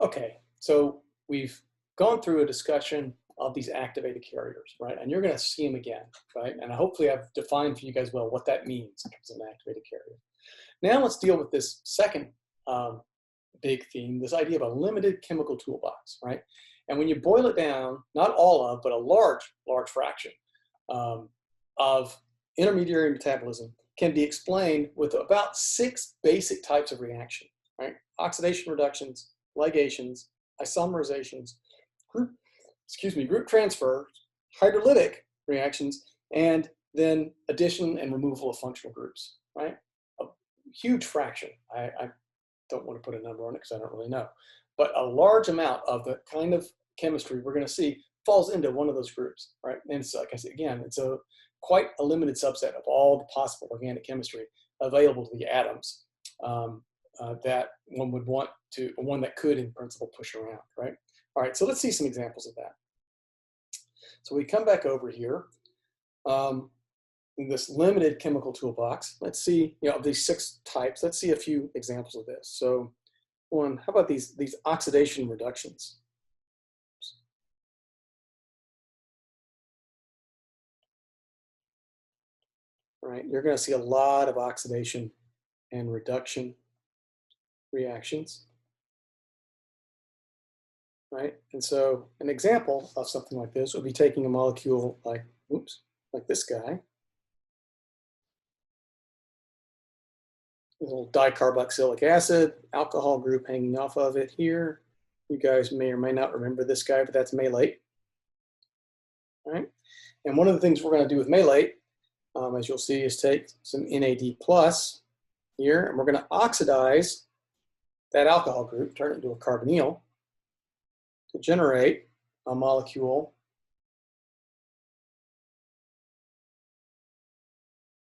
Okay, so we've gone through a discussion of these activated carriers, right? And you're going to see them again, right? And hopefully I've defined for you guys well what that means in terms of an activated carrier. Now let's deal with this second big theme, this idea of a limited chemical toolbox, right? And when you boil it down, not all of, but a large fraction of intermediary metabolism can be explained with about 6 basic types of reaction, right? Oxidation reductions, ligations, isomerizations, group transfer, hydrolytic reactions, and then addition and removal of functional groups, right? A huge fraction. I don't want to put a number on it because I don't really know, but a large amount of the kind of chemistry we're going to see falls into one of those groups, right? And it's, like I said, again, it's quite a limited subset of all the possible organic chemistry available to the atoms that one would want to, one that could in principle push around, right? All right, so let's see some examples of that. So we come back over here in this limited chemical toolbox. Let's see, of these 6 types, let's see a few examples of this. So one, how about these oxidation reductions? Right, you're going to see a lot of oxidation and reduction reactions, right? And so an example of something like this would be taking a molecule like this guy, a little dicarboxylic acid, alcohol group hanging off of it here. You guys may or may not remember this guy, but that's malate, right? And one of the things we're going to do with malate, as you'll see, is take some NAD plus here, and we're going to oxidize that alcohol group, turn it into a carbonyl, to generate a molecule.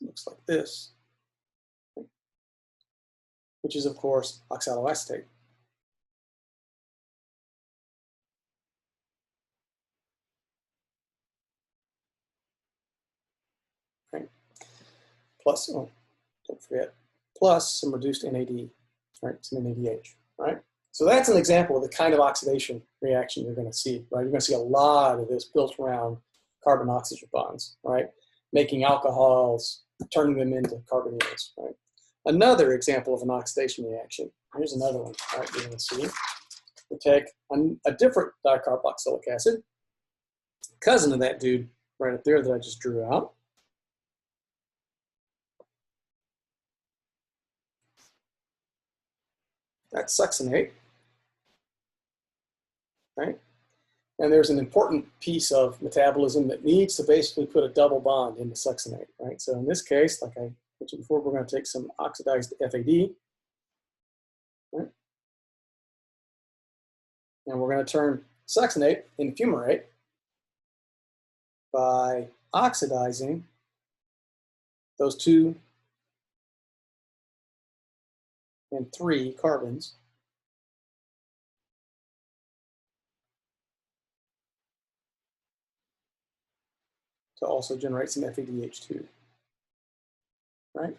It looks like this, which is, of course, oxaloacetate. Right? Plus, oh, don't forget, plus some reduced NAD, right? Some NADH, right? So that's an example of the kind of oxidation reaction you're going to see, right? You're going to see a lot of this built around carbon-oxygen bonds, right? Making alcohols, turning them into carbonyls, right? Another example of an oxidation reaction. Here's another one, right? You're going to see. We take a different dicarboxylic acid, cousin of that dude right up there that I just drew out. That's succinate, right? And there's an important piece of metabolism that needs to basically put a double bond into succinate, right? So in this case, like I mentioned before, we're going to take some oxidized FAD, right? And we're going to turn succinate into fumarate by oxidizing those 2 and 3 carbons to also generate some FADH2, right?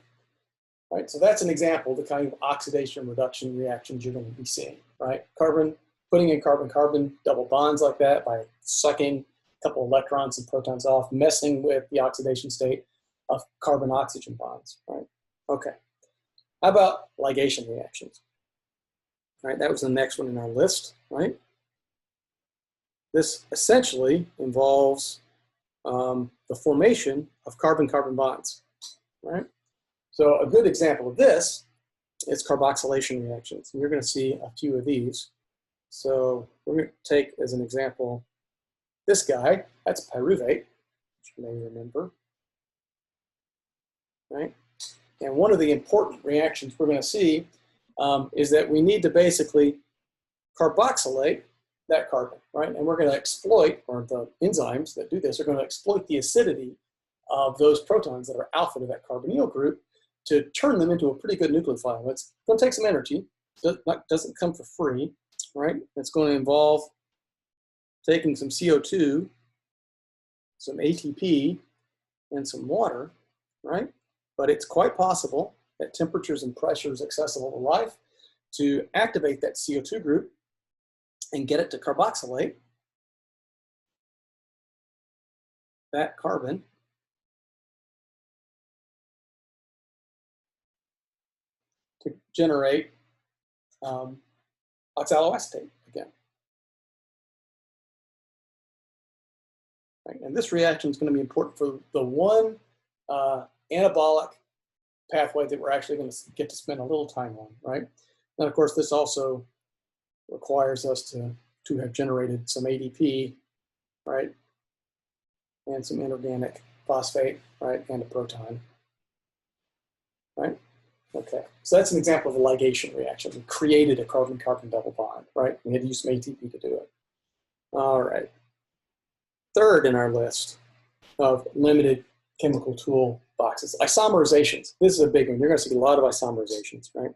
Right, so that's an example of the kind of oxidation reduction reactions you're going to be seeing, right? Putting in carbon-carbon double bonds like that by sucking a couple electrons and protons off, messing with the oxidation state of carbon-oxygen bonds, right? Okay. How about ligation reactions? All right, that was the next one in our list, right? This essentially involves the formation of carbon-carbon bonds, right? So a good example of this is carboxylation reactions. And you're going to see a few of these. So we're going to take as an example this guy. That's pyruvate, which you may remember, right? And one of the important reactions we're going to see is that we need to basically carboxylate that carbon, right? And we're going to exploit, or the enzymes that do this are going to exploit the acidity of those protons that are alpha to that carbonyl group to turn them into a pretty good nucleophile. It's going to take some energy. Doesn't come for free, right? It's going to involve taking some CO2, some ATP, and some water, right? But it's quite possible at temperatures and pressures accessible to life to activate that CO2 group and get it to carboxylate that carbon to generate oxaloacetate again. Right? And this reaction is going to be important for the one anabolic pathway that we're actually going to get to spend a little time on, right? And of course, this also requires us to have generated some ADP, right? And some inorganic phosphate, right? And a proton, right? Okay, so that's an example of a ligation reaction. We created a carbon-carbon double bond, right? We had to use some ATP to do it. All right. Third in our list of limited chemical tool boxes, isomerizations. This is a big one. You're going to see a lot of isomerizations, right?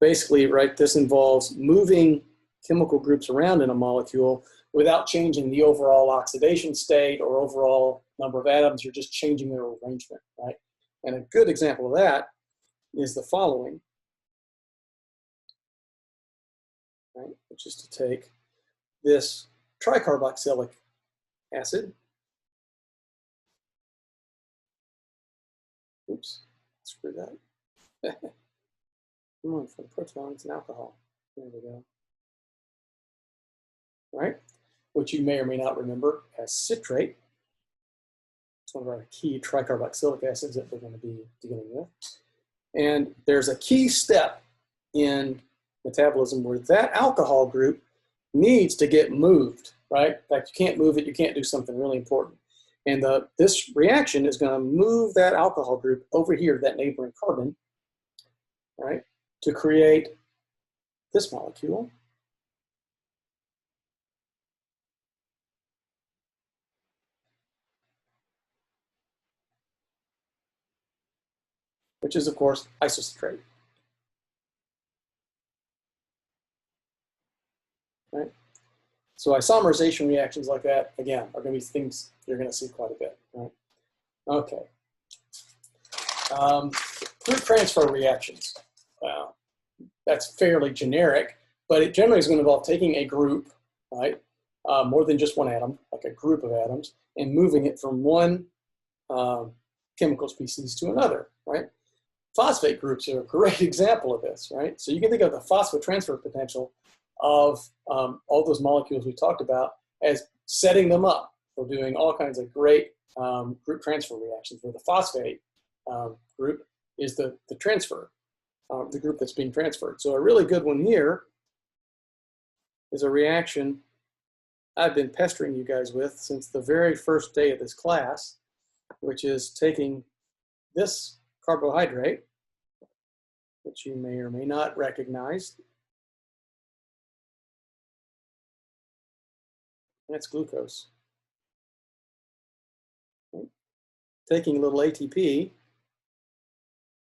Basically, right, this involves moving chemical groups around in a molecule without changing the overall oxidation state or overall number of atoms. You're just changing their arrangement, right? And a good example of that is the following, right? Which is to take this tricarboxylic acid. Oops, screw that. Come on, for the protons and alcohol. There we go. Right? Which you may or may not remember as citrate. It's one of our key tricarboxylic acids that we're going to be dealing with. And there's a key step in metabolism where that alcohol group needs to get moved, right? In fact, you can't move it, you can't do something really important. And this reaction is going to move that alcohol group over here, that neighboring carbon, right, to create this molecule. Which is, of course, isocitrate. Right? So isomerization reactions like that, again, are going to be things you're going to see quite a bit. Right? Okay. Group transfer reactions. That's fairly generic, but it generally is going to involve taking a group, right, more than just one atom, like a group of atoms, and moving it from one chemical species to another, right? Phosphate groups are a great example of this, right? So you can think of the phosphotransfer potential of all those molecules we talked about as setting them up for doing all kinds of great group transfer reactions, where the phosphate group is the transfer, the group that's being transferred. So a really good one here is a reaction I've been pestering you guys with since the very first day of this class, which is taking this carbohydrate, which you may or may not recognize. That's glucose. Okay. Taking a little ATP,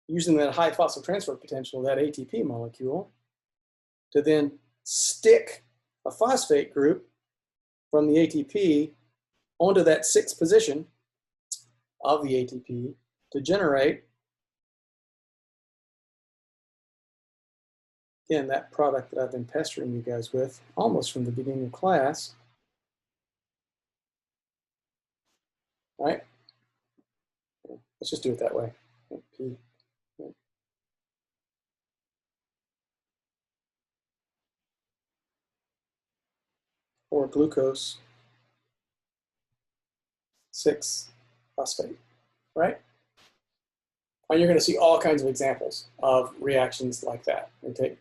using that high phosphotransfer potential of that ATP molecule to then stick a phosphate group from the ATP onto that 6th position of the ATP to generate, again, that product that I've been pestering you guys with almost from the beginning of class, right? Let's just do it that way. P. Or glucose 6-phosphate, right? And you're going to see all kinds of examples of reactions like that. We take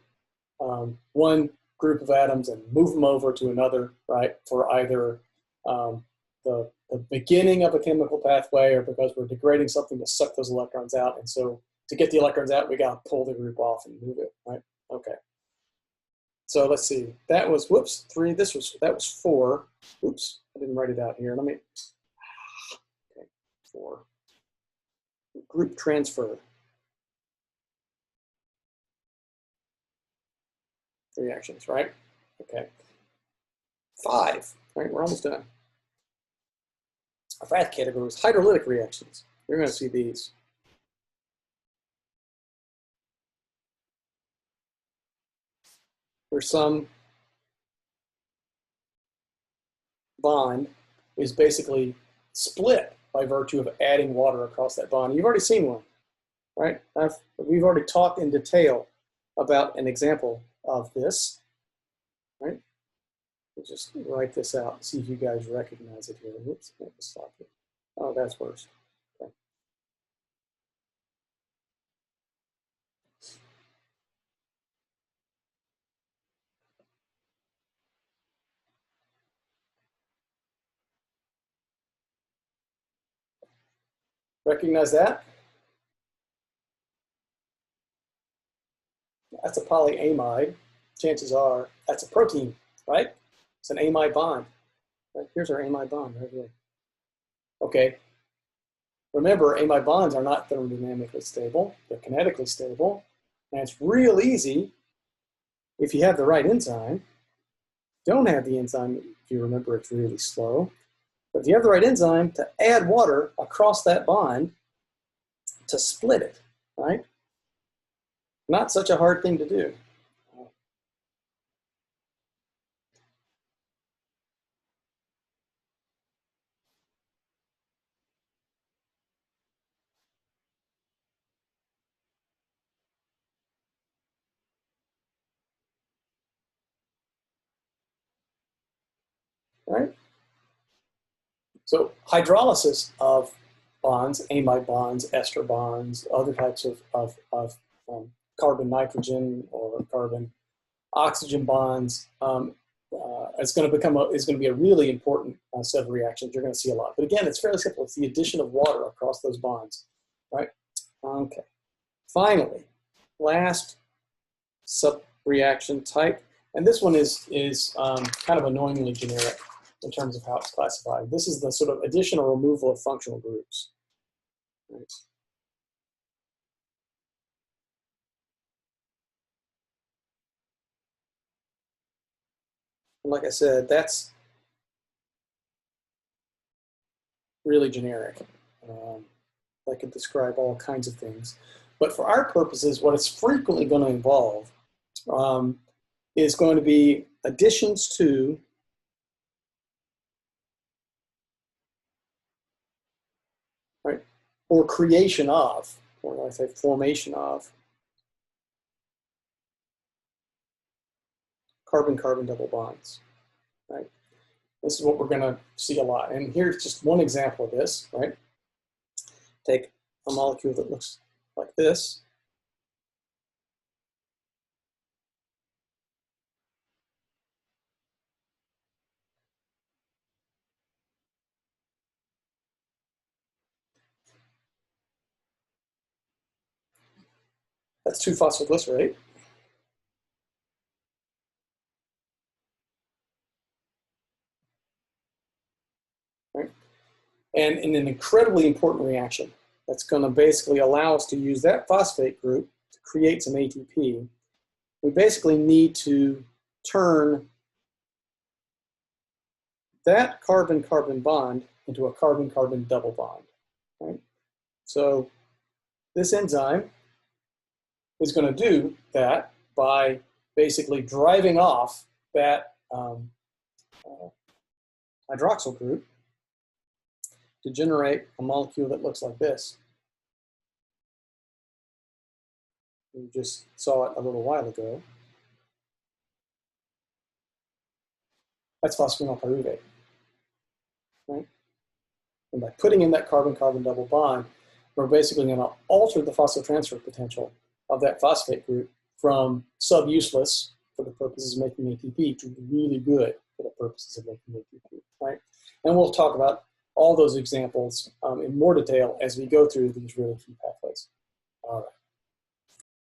one group of atoms and move them over to another, right, for either the beginning of a chemical pathway or because we're degrading something to suck those electrons out. And so to get the electrons out, we got to pull the group off and move it, right? Okay. So let's see. That was, whoops, 3. That was 4. Oops, I didn't write it out here. Let me, okay, 4. Group transfer reactions, right? Okay. 5, right? We're almost done. Our 5th category is hydrolytic reactions. You're going to see these. where some bond is basically split by virtue of adding water across that bond. You've already seen one, right? We've already talked in detail about an example of this, right? We'll just write this out and see if you guys recognize it here. Whoops, let me stop it. Oh, that's worse. Okay. Recognize that? That's a polyamide. Chances are that's a protein, right? It's an amide bond. Right? Here's our amide bond right here. Okay. Remember, amide bonds are not thermodynamically stable. They're kinetically stable. And it's real easy if you have the right enzyme. Don't have the enzyme, if you remember, it's really slow. But if you have the right enzyme to add water across that bond to split it, right? Not such a hard thing to do. Right? So hydrolysis of bonds, amide bonds, ester bonds, other types of carbon-nitrogen or carbon-oxygen bonds is going to be a really important set of reactions. You're going to see a lot. But again, it's fairly simple. It's the addition of water across those bonds, right? Okay. Finally, last sub-reaction type, and this one is kind of annoyingly generic in terms of how it's classified. This is the sort of addition or removal of functional groups. Right. And like I said, that's really generic. That could describe all kinds of things. But for our purposes, what it's frequently going to involve is going to be additions to or creation of, or I say formation of, carbon-carbon double bonds, right? This is what we're going to see a lot. And here's just one example of this, right? Take a molecule that looks like this. That's 2-phosphoglycerate. Right? And in an incredibly important reaction that's going to basically allow us to use that phosphate group to create some ATP, we basically need to turn that carbon-carbon bond into a carbon-carbon double bond. Right? So this enzyme is going to do that by basically driving off that hydroxyl group to generate a molecule that looks like this. You just saw it a little while ago. That's phosphoenol pyruvate. Right? And by putting in that carbon-carbon double bond, we're basically going to alter the phosphotransfer potential of that phosphate group from sub-useless for the purposes of making ATP to really good for the purposes of making ATP, right? And we'll talk about all those examples in more detail as we go through these really key pathways.